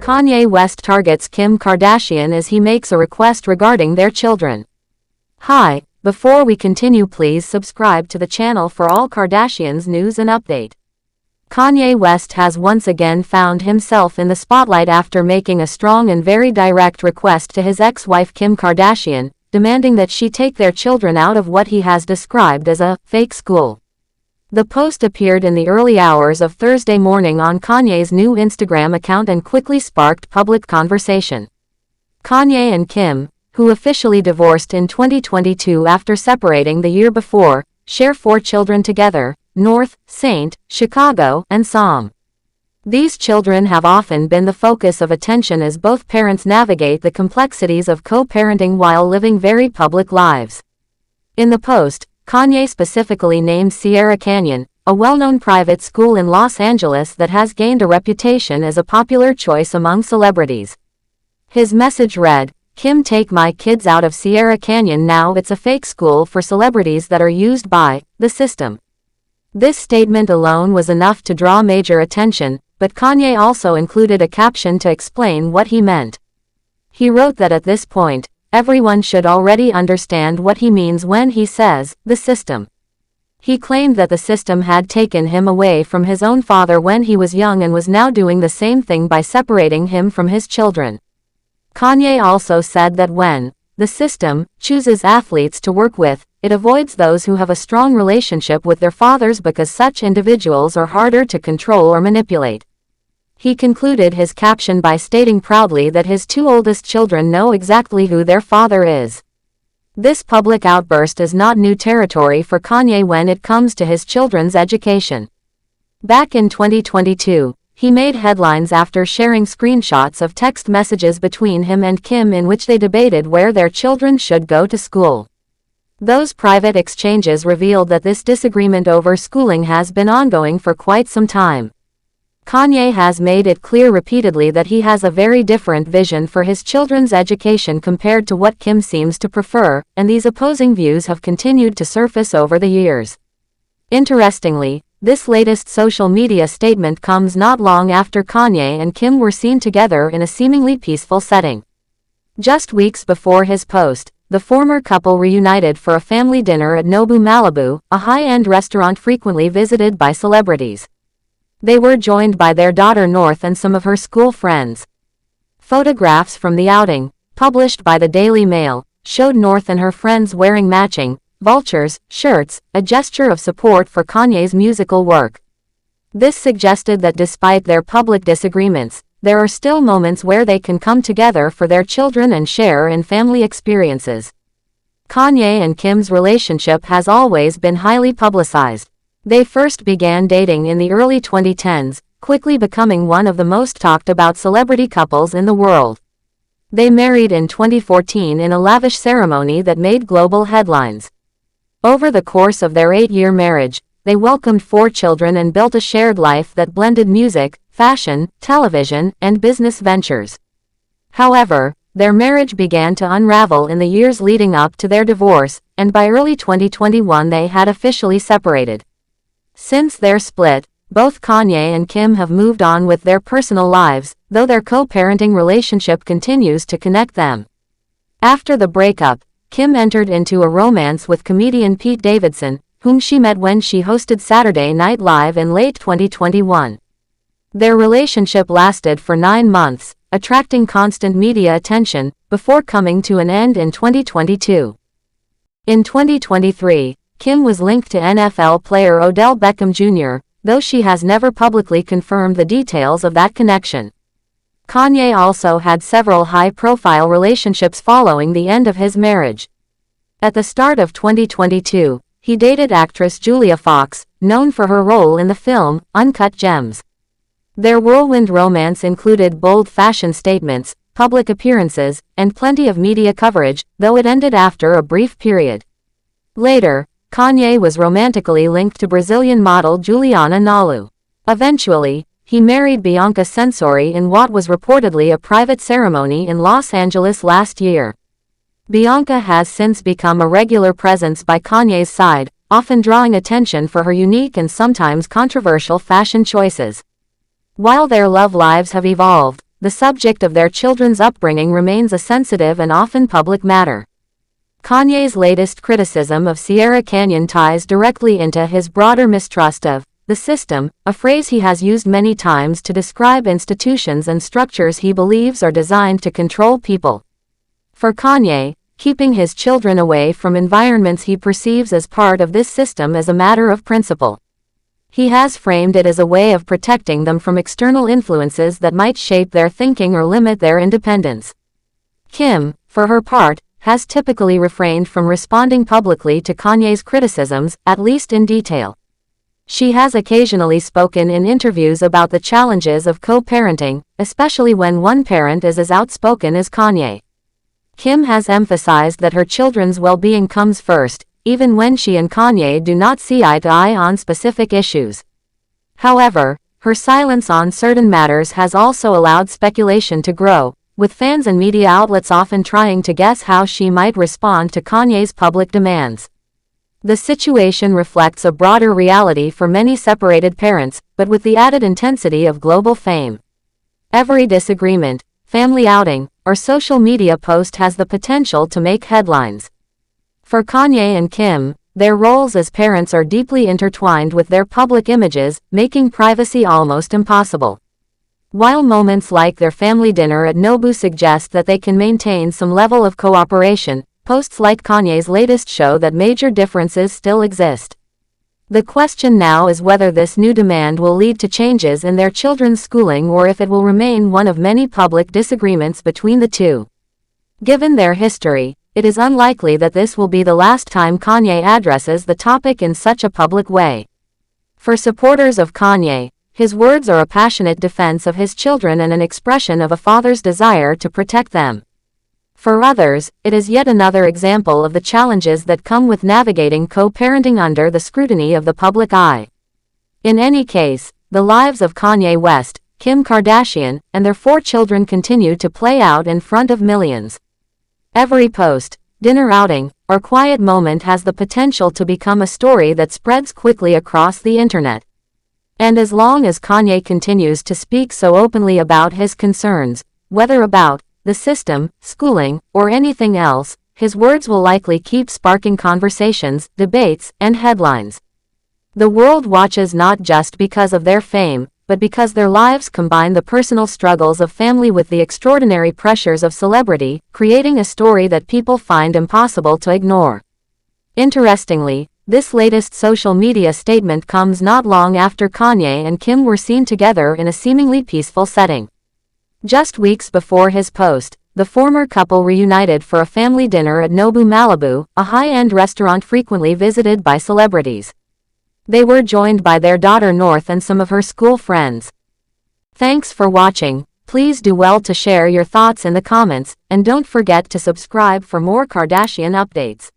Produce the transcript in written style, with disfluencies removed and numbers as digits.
Kanye West targets Kim Kardashian as he makes a request regarding their children. Hi, before we continue, please subscribe to the channel for all Kardashians news and update. Kanye West has once again found himself in the spotlight after making a strong and very direct request to his ex-wife Kim Kardashian, demanding that she take their children out of what he has described as a fake school. The post appeared in the early hours of Thursday morning on Kanye's new Instagram account and quickly sparked public conversation. Kanye and Kim, who officially divorced in 2022 after separating the year before, share 4 children together: North, Saint, Chicago, and Psalm. These children have often been the focus of attention as both parents navigate the complexities of co-parenting while living very public lives. In the post, Kanye specifically named Sierra Canyon, a well-known private school in Los Angeles that has gained a reputation as a popular choice among celebrities. His message read, "Kim, take my kids out of Sierra Canyon now. It's a fake school for celebrities that are used by the system." This statement alone was enough to draw major attention, but Kanye also included a caption to explain what he meant. He wrote that at this point, everyone should already understand what he means when he says, the system. He claimed that the system had taken him away from his own father when he was young and was now doing the same thing by separating him from his children. Kanye also said that when the system chooses athletes to work with, it avoids those who have a strong relationship with their fathers because such individuals are harder to control or manipulate. He concluded his caption by stating proudly that his 2 oldest children know exactly who their father is. This public outburst is not new territory for Kanye when it comes to his children's education. Back in 2022, he made headlines after sharing screenshots of text messages between him and Kim in which they debated where their children should go to school. Those private exchanges revealed that this disagreement over schooling has been ongoing for quite some time. Kanye has made it clear repeatedly that he has a very different vision for his children's education compared to what Kim seems to prefer, and these opposing views have continued to surface over the years. Interestingly, this latest social media statement comes not long after Kanye and Kim were seen together in a seemingly peaceful setting. Just weeks before his post, the former couple reunited for a family dinner at Nobu Malibu, a high-end restaurant frequently visited by celebrities. They were joined by their daughter North and some of her school friends. Photographs from the outing, published by the Daily Mail, showed North and her friends wearing matching Vultures shirts, a gesture of support for Kanye's musical work. This suggested that despite their public disagreements, there are still moments where they can come together for their children and share in family experiences. Kanye and Kim's relationship has always been highly publicized. They first began dating in the early 2010s, quickly becoming one of the most talked about celebrity couples in the world. They married in 2014 in a lavish ceremony that made global headlines. Over the course of their 8-year marriage, they welcomed 4 children and built a shared life that blended music, fashion, television, and business ventures. However, their marriage began to unravel in the years leading up to their divorce, and by early 2021 they had officially separated. Since their split, both Kanye and Kim have moved on with their personal lives, though their co-parenting relationship continues to connect them. After the breakup, Kim entered into a romance with comedian Pete Davidson, whom she met when she hosted Saturday Night Live in late 2021. Their relationship lasted for 9 months, attracting constant media attention, before coming to an end in 2022. In 2023, Kim was linked to NFL player Odell Beckham Jr., though she has never publicly confirmed the details of that connection. Kanye also had several high-profile relationships following the end of his marriage. At the start of 2022, he dated actress Julia Fox, known for her role in the film Uncut Gems. Their whirlwind romance included bold fashion statements, public appearances, and plenty of media coverage, though it ended after a brief period. Later, Kanye was romantically linked to Brazilian model Juliana Nalu. Eventually, he married Bianca Censori in what was reportedly a private ceremony in Los Angeles last year. Bianca has since become a regular presence by Kanye's side, often drawing attention for her unique and sometimes controversial fashion choices. While their love lives have evolved, the subject of their children's upbringing remains a sensitive and often public matter. Kanye's latest criticism of Sierra Canyon ties directly into his broader mistrust of the system, a phrase he has used many times to describe institutions and structures he believes are designed to control people. For Kanye, keeping his children away from environments he perceives as part of this system is a matter of principle. He has framed it as a way of protecting them from external influences that might shape their thinking or limit their independence. Kim, for her part, has typically refrained from responding publicly to Kanye's criticisms, at least in detail. She has occasionally spoken in interviews about the challenges of co-parenting, especially when one parent is as outspoken as Kanye. Kim has emphasized that her children's well-being comes first, even when she and Kanye do not see eye to eye on specific issues. However, her silence on certain matters has also allowed speculation to grow, with fans and media outlets often trying to guess how she might respond to Kanye's public demands. The situation reflects a broader reality for many separated parents, but with the added intensity of global fame. Every disagreement, family outing, or social media post has the potential to make headlines. For Kanye and Kim, their roles as parents are deeply intertwined with their public images, making privacy almost impossible. While moments like their family dinner at Nobu suggest that they can maintain some level of cooperation, posts like Kanye's latest show that major differences still exist. The question now is whether this new demand will lead to changes in their children's schooling or if it will remain one of many public disagreements between the two. Given their history, it is unlikely that this will be the last time Kanye addresses the topic in such a public way. For supporters of Kanye, his words are a passionate defense of his children and an expression of a father's desire to protect them. For others, it is yet another example of the challenges that come with navigating co-parenting under the scrutiny of the public eye. In any case, the lives of Kanye West, Kim Kardashian, and their 4 children continue to play out in front of millions. Every post, dinner outing, or quiet moment has the potential to become a story that spreads quickly across the internet. And as long as Kanye continues to speak so openly about his concerns, whether about the system, schooling, or anything else, his words will likely keep sparking conversations, debates, and headlines. The world watches not just because of their fame, but because their lives combine the personal struggles of family with the extraordinary pressures of celebrity, creating a story that people find impossible to ignore. Interestingly, this latest social media statement comes not long after Kanye and Kim were seen together in a seemingly peaceful setting. Just weeks before his post, the former couple reunited for a family dinner at Nobu Malibu, a high-end restaurant frequently visited by celebrities. They were joined by their daughter North and some of her school friends. Thanks for watching. Please do well to share your thoughts in the comments, and don't forget to subscribe for more Kardashian updates.